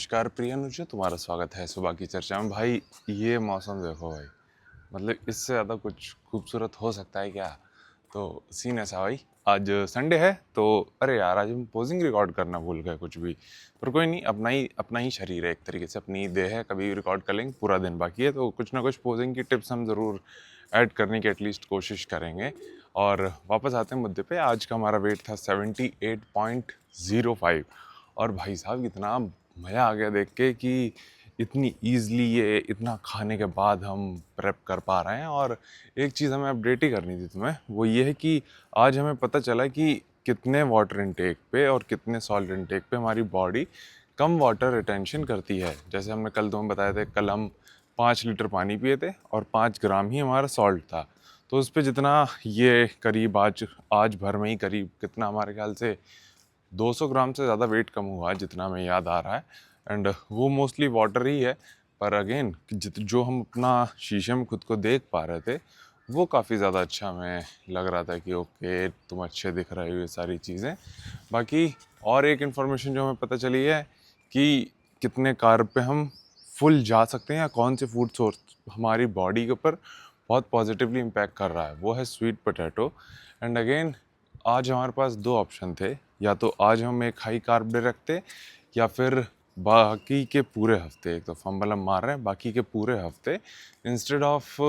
नमस्कार प्रिय अनुज, तुम्हारा स्वागत है सुबह की चर्चा में। भाई ये मौसम देखो भाई, मतलब इससे ज़्यादा कुछ खूबसूरत हो सकता है क्या? तो सीन ऐसा भाई, आज संडे है तो अरे यार आज हम पोजिंग रिकॉर्ड करना भूल गए कुछ भी। पर कोई नहीं, अपना ही शरीर है, एक तरीके से अपनी देह है, कभी भी रिकॉर्ड कर लेंगे। पूरा दिन बाकी है तो कुछ ना कुछ पोजिंग की टिप्स हम ज़रूर ऐड करने की एटलीस्ट कोशिश करेंगे। और वापस आते हैं मुद्दे पे। आज का हमारा वेट था 78.05। और भाई साहब इतना मज़ा आ गया देख के कि इतनी ईज़िली ये इतना खाने के बाद हम प्रेप कर पा रहे हैं। और एक चीज़ हमें अपडेट ही करनी थी तुम्हें, वो ये है कि आज हमें पता चला कि कितने वाटर इनटेक पे और कितने सॉल्ट इनटेक पे हमारी बॉडी कम वाटर रिटेंशन करती है। जैसे हमने कल तुम्हें बताया था, कल हम 5 लीटर पानी पिए थे और 5 ग्राम ही हमारा सॉल्ट था। तो उस पर जितना ये करीब आज आज भर में ही करीब कितना हमारे ख्याल से 200 ग्राम से ज़्यादा वेट कम हुआ है, जितना हमें याद आ रहा है। एंड वो मोस्टली वाटर ही है। पर अगेन जो हम अपना शीशे में खुद को देख पा रहे थे, वो काफ़ी ज़्यादा अच्छा हमें लग रहा था कि ओके तुम अच्छे दिख रहे हो, ये सारी चीज़ें। बाकी और एक इन्फॉर्मेशन जो हमें पता चली है कि कितने कार्ब पे हम फुल जा सकते हैं, या कौन से फूड सोर्स हमारी बॉडी के ऊपर बहुत पॉजिटिवली इम्पैक्ट कर रहा है, वो है स्वीट पोटैटो। एंड अगेन आज हमारे पास दो ऑप्शन थे, या तो आज हम एक हाई कार्ब डे रखते, या फिर बाकी के पूरे हफ्ते, एक तो फंबल हम मार रहे हैं, बाकी के पूरे हफ्ते इंस्टेड ऑफ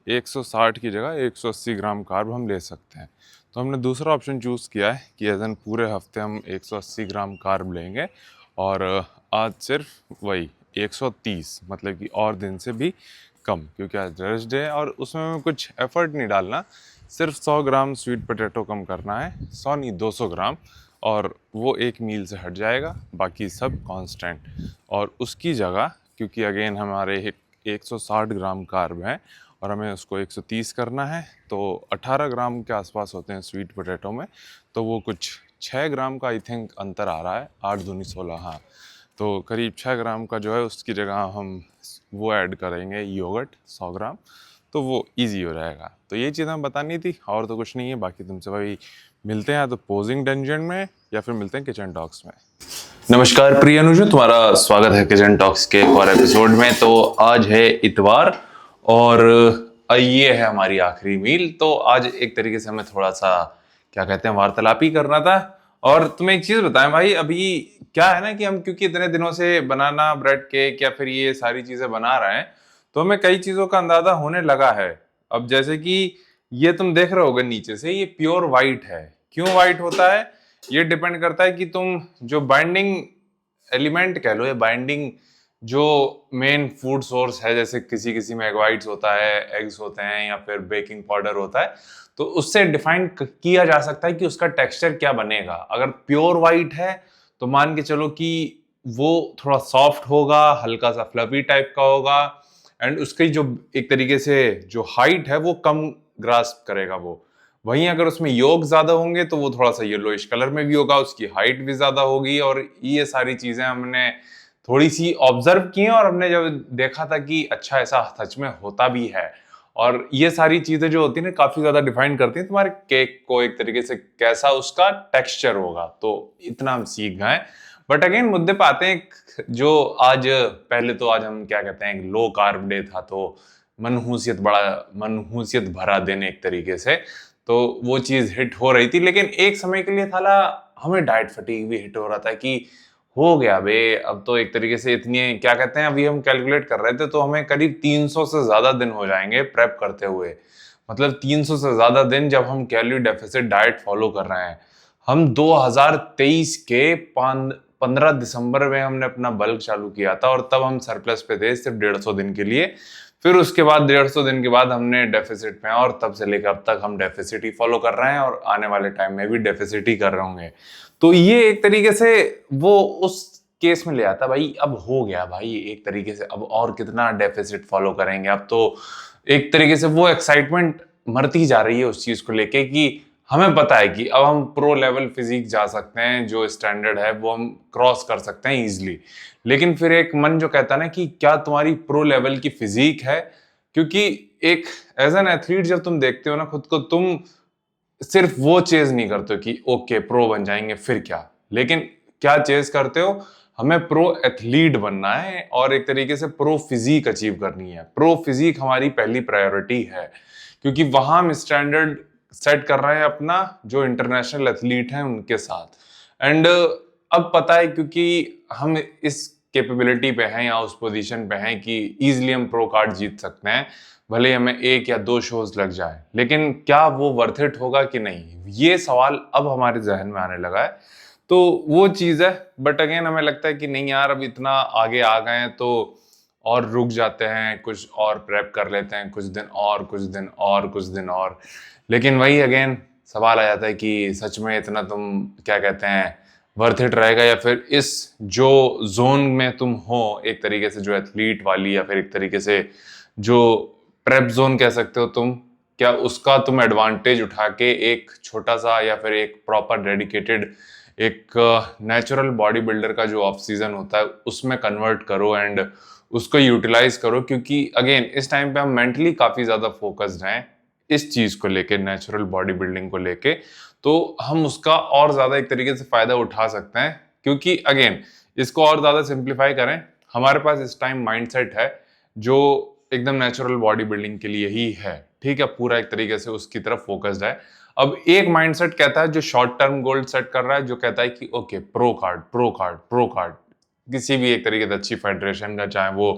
160 की जगह 180 ग्राम कार्ब हम ले सकते हैं। तो हमने दूसरा ऑप्शन चूज़ किया है कि एज एन पूरे हफ्ते हम 180 ग्राम कार्ब लेंगे। और आज सिर्फ वही 130, मतलब कि और दिन से भी कम, क्योंकि आज रश डे है और उसमें हमें कुछ एफर्ट नहीं डालना। सिर्फ 100 ग्राम स्वीट पोटैटो कम करना है, 100 नहीं 200 ग्राम, और वो एक मील से हट जाएगा, बाकी सब कांस्टेंट। और उसकी जगह, क्योंकि अगेन हमारे 160 ग्राम कार्ब हैं और हमें उसको 130 करना है, तो 18 ग्राम के आसपास होते हैं स्वीट पोटैटो में। तो वो कुछ 6 ग्राम का आई थिंक अंतर आ रहा है, 8 दूनी 16, हाँ। तो करीब 6 ग्राम का जो है उसकी जगह हम वो ऐड करेंगे योगर्ट 100 ग्राम, तो वो इजी हो जाएगा। तो ये चीज़ हमें बतानी थी, और तो कुछ नहीं है। बाकी तुमसे भाई मिलते हैं तो पोजिंग डंजन में, या फिर मिलते हैं किचन टॉक्स में। नमस्कार प्रिय अनुज, तुम्हारा स्वागत है किचन टॉक्स के एक और एपिसोड में। तो आज है इतवार और ये है हमारी आखिरी मील। तो आज एक तरीके से हमें थोड़ा सा क्या कहते हैं वार्तालाप ही करना था। और तुम्हें एक चीज बताएं भाई, अभी क्या है ना कि हम क्योंकि इतने दिनों से बनाना ब्रेड केक या फिर ये सारी चीजें बना रहे हैं, तो हमें कई चीजों का अंदाजा होने लगा है। अब जैसे कि ये तुम देख रहे होगे नीचे से, ये प्योर वाइट है। क्यों वाइट होता है? ये डिपेंड करता है कि तुम जो बाइंडिंग एलिमेंट कह लो, या बाइंडिंग जो मेन फूड सोर्स है, जैसे किसी किसी में एग वाइट्स होता है, एग्स होते हैं, या फिर बेकिंग पाउडर होता है, तो उससे डिफाइन किया जा सकता है कि उसका टेक्सचर क्या बनेगा। अगर प्योर वाइट है तो मान के चलो कि वो थोड़ा सॉफ्ट होगा, हल्का सा फ्लफी टाइप का होगा, एंड उसकी जो एक तरीके से जो हाइट है वो कम ग्रास्प करेगा वो। वहीं अगर उसमें योग ज्यादा होंगे तो वो थोड़ा सा येलोइश कलर में भी होगा, उसकी हाइट भी ज्यादा होगी। और ये सारी चीजें हमने थोड़ी सी ऑब्जर्व की हैं, और हमने जब देखा था कि अच्छा ऐसा सच में होता भी है। और ये सारी चीजें जो होती है ना, काफी ज्यादा डिफाइन करती हैं तुम्हारे केक को, एक तरीके से कैसा उसका टेक्सचर होगा। तो इतना हम सीख गए। बट अगेन मुद्दे पे आते हैं। जो आज पहले तो आज हम क्या कहते हैं, लो कार्ब डे था, तो मनहूसियत भरा दिन एक तरीके से। तो वो चीज हिट हो रही थी, लेकिन एक समय के लिए था हमें डाइट फटीग भी हिट हो रहा था कि हो गया बे, अब तो एक तरीके से इतनी क्या कहते हैं, अभी हम कैलकुलेट कर रहे थे तो हमें करीब 300 से ज्यादा दिन हो जाएंगे प्रेप करते हुए। मतलब 300 से ज्यादा दिन जब हम कैलोरी डेफिसिट डाइट फॉलो कर रहे हैं। हम 2023 के 15 दिसंबर में हमने अपना बल्क चालू किया था, और तब हम सरप्लस पे थे सिर्फ 150 दिन के लिए। फिर उसके बाद 150 दिन के बाद हमने डेफिसिट में, और तब से लेकर अब तक हम डेफिसिट ही फॉलो कर रहे हैं, और आने वाले टाइम में भी डेफिसिट ही कर रहे होंगे। तो ये एक तरीके से वो उस केस में ले आता भाई, अब हो गया भाई एक तरीके से, अब और कितना डेफिसिट फॉलो करेंगे। अब तो एक तरीके से वो एक्साइटमेंट मरती जा रही है उस चीज को लेके कि हमें पता है कि अब हम प्रो लेवल फिजिक जा सकते हैं, जो स्टैंडर्ड है वो हम क्रॉस कर सकते हैं इजिली। लेकिन फिर एक मन जो कहता है ना कि क्या तुम्हारी प्रो लेवल की फिजिक है? क्योंकि एक एज एन एथलीट जब तुम देखते हो ना खुद को, तुम सिर्फ वो चेज नहीं करते हो कि ओके प्रो बन जाएंगे फिर क्या, लेकिन क्या चेज करते हो, हमें प्रो एथलीट बनना है और एक तरीके से प्रो फिजिक अचीव करनी है। प्रो फिजिक हमारी पहली प्रायोरिटी है, क्योंकि वहां हम स्टैंडर्ड सेट कर रहे हैं अपना जो इंटरनेशनल एथलीट हैं उनके साथ। एंड अब पता है, क्योंकि हम इस कैपेबिलिटी पे हैं या उस पोजीशन पे हैं कि इजीली हम प्रो कार्ड जीत सकते हैं, भले ही हमें 1 या 2 शोज लग जाए। लेकिन क्या वो वर्थ इट होगा कि नहीं, ये सवाल अब हमारे जहन में आने लगा है। तो वो चीज है। बट अगेन हमें लगता है कि नहीं यार, अब इतना आगे आ गए हैं तो और रुक जाते हैं, कुछ और प्रेप कर लेते हैं, कुछ दिन और, कुछ दिन और, कुछ दिन और। लेकिन वही अगेन सवाल आ जाता है कि सच में इतना तुम क्या कहते हैं वर्थ इट रहेगा, या फिर इस जो जोन में तुम हो एक तरीके से जो एथलीट वाली, या फिर एक तरीके से जो प्रेप जोन कह सकते हो तुम, क्या उसका तुम एडवांटेज उठा के एक छोटा सा या फिर एक प्रॉपर डेडिकेटेड एक नेचुरल बॉडी बिल्डर का जो ऑफ सीजन होता है उसमें कन्वर्ट करो एंड उसको यूटिलाइज करो। क्योंकि अगेन इस टाइम पे हम मेंटली काफी ज्यादा फोकस्ड हैं इस चीज को लेके, नेचुरल बॉडी बिल्डिंग को लेके, तो हम उसका और ज्यादा एक तरीके से फायदा उठा सकते हैं। क्योंकि अगेन इसको और ज्यादा सिंप्लीफाई करें, हमारे पास इस टाइम माइंडसेट है जो एकदम नेचुरल बॉडी बिल्डिंग के लिए ही है, ठीक है, पूरा एक तरीके से उसकी तरफ फोकस्ड है। अब एक माइंडसेट कहता है जो शॉर्ट टर्म गोल सेट कर रहा है, जो कहता है कि okay pro card, pro card, pro card, किसी भी एक तरीके से अच्छी फेडरेशन का, चाहे वो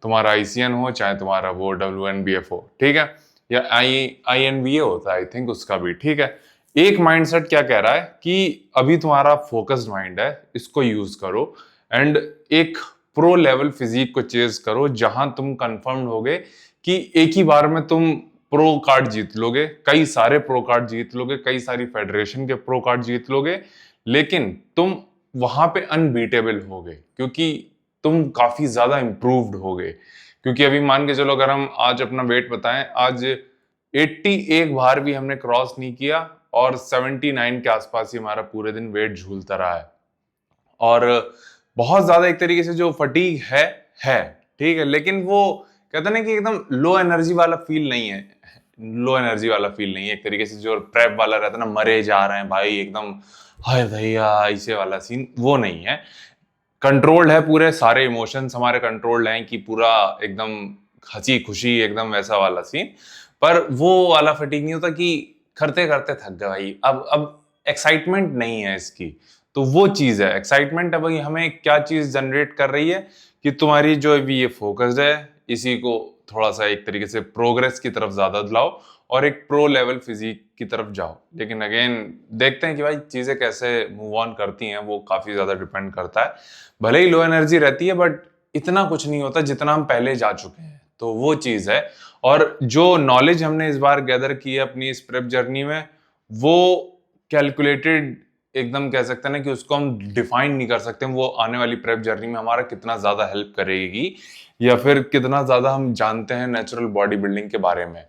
तुम्हारा ICN हो, चाहे तुम्हारा वो WNBF हो, ठीक है, या INBA होता है आई थिंक उसका भी, ठीक है। एक माइंडसेट क्या कह रहा है कि अभी तुम्हारा फोकस्ड माइंड है, इसको यूज करो एंड एक प्रो लेवल फिजिक को चेज करो, जहां तुम कंफर्म होगे कि एक ही बार में तुम प्रो कार्ड जीत लोगे, कई सारे प्रो कार्ड जीत लोगे, कई सारी फेडरेशन के प्रो कार्ड जीत लोगे, लेकिन तुम वहां पे अनबीटेबल होगे क्योंकि तुम काफी ज्यादा इंप्रूव्ड होगे। क्योंकि अभी मान के चलो, अगर हम आज अपना वेट बताएं, आज 80 एक बार भी हमने क्रॉस नहीं किया और 79 के आसपास ही हमारा पूरे दिन वेट झूलता रहा है। और बहुत ज्यादा एक तरीके से जो फटीग है, ठीक है, लेकिन वो कहते हैं ना कि एकदम लो एनर्जी वाला फील नहीं है, लो एनर्जी वाला फील नहीं है, एक तरीके से जो प्रेप वाला रहता है ना, मरे जा रहे हैं भाई एकदम, हाय भैया ऐसे वाला सीन वो नहीं है। कंट्रोल्ड है, पूरे सारे इमोशंस हमारे कंट्रोल्ड हैं कि पूरा एकदम हंसी खुशी एकदम वैसा वाला सीन। पर वो वाला फटीग नहीं होता कि करते करते थक गए भाई, अब एक्साइटमेंट नहीं है इसकी। तो वो चीज है एक्साइटमेंट। अब हमें क्या चीज जनरेट कर रही है कि तुम्हारी जो अभी ये फोकस है, इसी को थोड़ा सा एक तरीके से प्रोग्रेस की तरफ ज्यादा लाओ और एक प्रो लेवल फिजिक की तरफ जाओ। लेकिन अगेन देखते हैं कि भाई चीजें कैसे मूव ऑन करती हैं, वो काफी ज्यादा डिपेंड करता है। भले ही लो एनर्जी रहती है बट इतना कुछ नहीं होता जितना हम पहले जा चुके हैं, तो वो चीज है। और जो नॉलेज हमने इस बार गैदर की है अपनी इस प्रेप जर्नी में, वो कैलकुलेटेड एकदम कह सकते हैं ना कि उसको हम डिफाइन नहीं कर सकते वो आने वाली प्रेप जर्नी में हमारा कितना ज्यादा हेल्प करेगी या फिर कितना ज्यादा हम जानते हैं नेचुरल बॉडी बिल्डिंग के बारे में।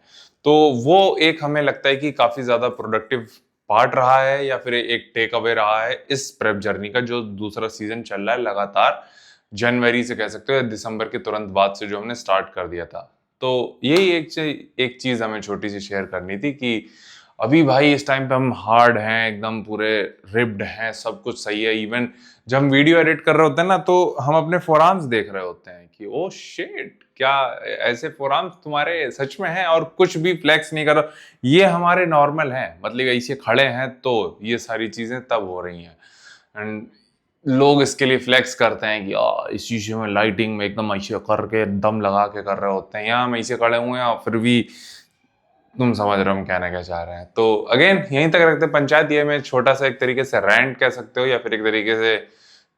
तो वो एक हमें लगता है कि काफी ज्यादा प्रोडक्टिव पार्ट रहा है या फिर एक टेक अवे रहा है इस प्रेप जर्नी का, जो दूसरा सीजन चल रहा है लगातार, जनवरी से कह सकते हो, दिसंबर के तुरंत बाद से जो हमने स्टार्ट कर दिया था। तो यही एक चीज हमें छोटी सी शेयर करनी थी कि अभी भाई इस टाइम पे हम हार्ड हैं, एकदम पूरे रिप्ड हैं, सब कुछ सही है। इवन जब हम वीडियो एडिट कर रहे होते हैं ना, तो हम अपने फोरआर्म्स देख रहे होते हैं कि ओ शिट, क्या ऐसे फोरआर्म्स तुम्हारे सच में हैं और कुछ भी फ्लेक्स नहीं कर रहे। ये हमारे नॉर्मल हैं, मतलब ऐसे खड़े हैं तो ये सारी चीजें तब हो रही हैं। एंड लोग इसके लिए फ्लेक्स करते हैं कि इस शीशे में लाइटिंग में एकदम ऐसे करके दम लगा के कर रहे होते हैं, यहाँ हम ऐसे खड़े हुए हैं और फिर भी तुम समझ रहे हो हम कहना क्या चाह रहे हैं। तो अगेन यहीं तक रखते हैं पंचायत। ये में छोटा सा एक तरीके से रैंट कह सकते हो या फिर एक तरीके से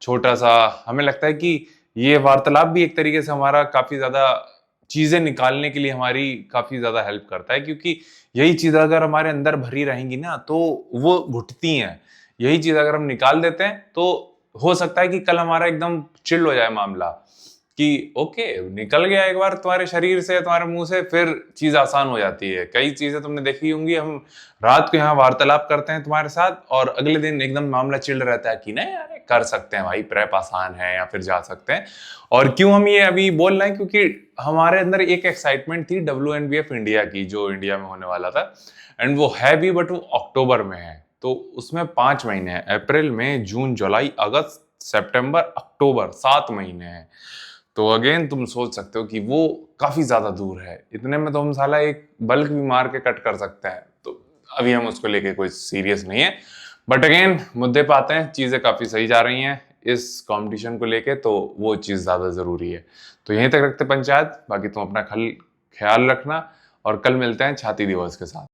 छोटा सा, हमें लगता है कि ये वार्तालाप भी एक तरीके से हमारा काफी ज्यादा चीजें निकालने के लिए हमारी काफी ज्यादा हेल्प करता है। क्योंकि यही चीज अगर हमारे अंदर भरी रहेंगी ना तो वो घुटती हैं। यही चीज अगर हम निकाल देते हैं तो हो सकता है कि कल हमारा एकदम चिल हो जाए मामला कि ओके निकल गया एक बार तुम्हारे शरीर से, तुम्हारे मुंह से, फिर चीज आसान हो जाती है। कई चीजें तुमने देखी होंगी, हम रात को यहाँ वार्तालाप करते हैं तुम्हारे साथ और अगले दिन एकदम मामला चिल रहता है कि नहीं अरे कर सकते हैं भाई, प्रेप आसान है या फिर जा सकते हैं। और क्यों हम ये अभी बोल रहे हैं, क्योंकि हमारे अंदर एक एक्साइटमेंट थी WNBF इंडिया की, जो इंडिया में होने वाला था। एंड वो है भी, बट वो अक्टूबर में है, तो उसमें 5 महीने हैं, अप्रैल मई जून जुलाई अगस्त सितंबर, अक्टूबर 7 महीने हैं। तो अगेन तुम सोच सकते हो कि वो काफी ज्यादा दूर है। इतने में तो हम साला एक बल्क भी मार के कट कर सकते हैं। तो अभी हम उसको लेके कोई सीरियस नहीं है। बट अगेन मुद्दे पे आते हैं, चीजें काफी सही जा रही हैं इस कंपटीशन को लेके, तो वो चीज ज्यादा जरूरी है। तो यहीं तक रखते पंचायत, बाकी तुम अपना ख्याल रखना और कल मिलते हैं छाती दिवस के साथ।